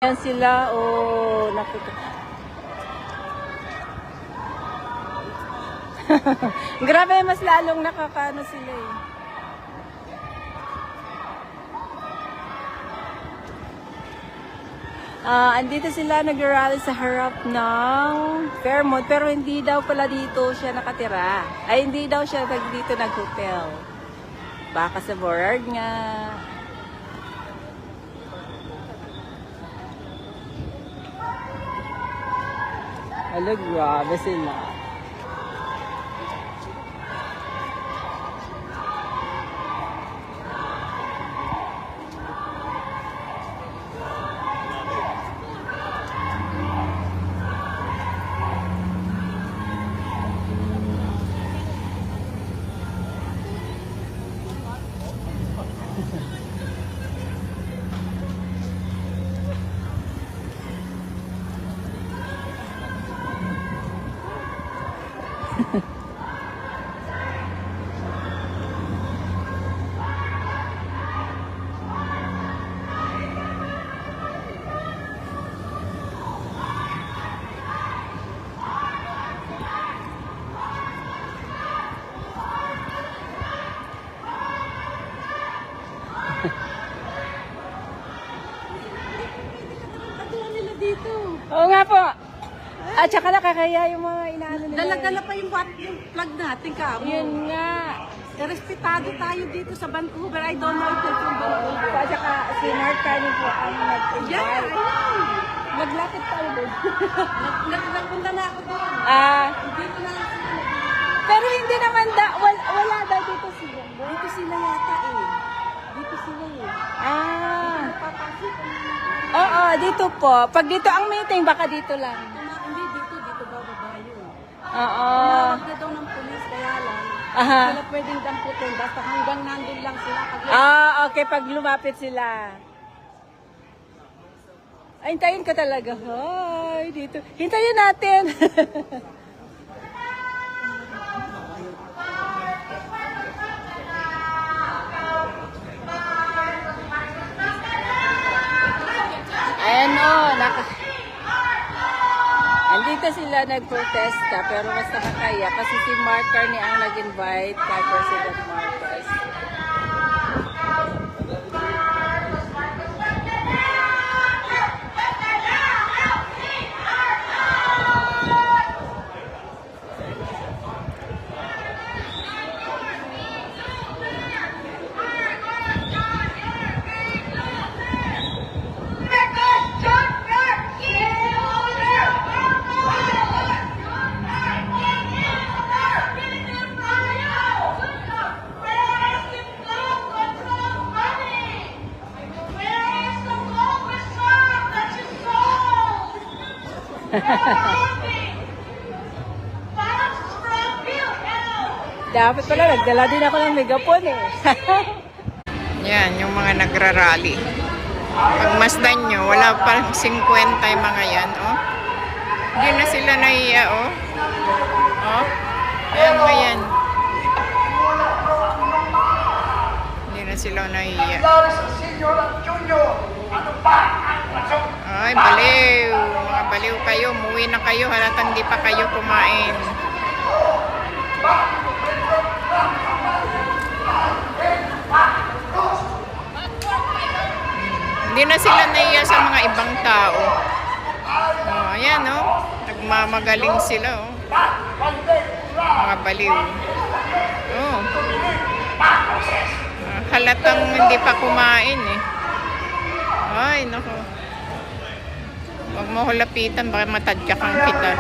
Yan sila, oh, nakita. Grabe, mas lalong nakakano sila eh. Andito sila nag-rally sa harap ng Fairmont, pero hindi daw pala dito siya nakatira. Ay, hindi daw siya dito nag-hotel. Baka sa Burrard nga. Alo, grabe sila. Oo nga po. At saka nakakaya yung mga inaano nila. Dala-dala pa yung plug natin ka. Yun nga. Respetado tayo dito sa Vancouver. I don't know if they're from Vancouver. At saka si Mark Carney po ang nag-invite. Yeah, I know. Naglakit tayo doon. Nagpunta na ako doon. Dito na lang sila. Pero hindi naman wala daw dito sila. Dito sila yata eh. Dito sila eh. Papasok Oo, dito po. Pag dito ang meeting, baka dito lang. Hindi, dito bababa yun. Oo. Tinawag na daw ng pulis, kaya lang. Aha. Sila pwedeng damputin. Basta hanggang nandun lang sila. Okay. Pag lumapit sila. Ay, hintayin ka talaga. Hoy, dito. Hintayin natin. Ayan o, andito sila nagprotesta pero mas nakakaya kasi si Mark Carney ang nag-invite kay President Marcos. Dapat pala, nagdala din ako ng megapon eh. Yan, yung mga nagrarally. Pagmasdan nyo, wala pa 50 yung mga yan, oh. Hindi na sila naiya, oh. Oh, ayan ba yan? Hindi na sila naiya. Ay, baliw. Mga baliw kayo, umuwi na kayo, halatang di pa kayo kumain. Hindi na sila naiya sa mga ibang tao. Oh, ayan, oh. Nagmamagaling sila, oh. Mga baliw. Oh. Halatang hindi pa kumain, eh. Ay, nako. Huwag mo ko lapitan, baka matadyakan kita.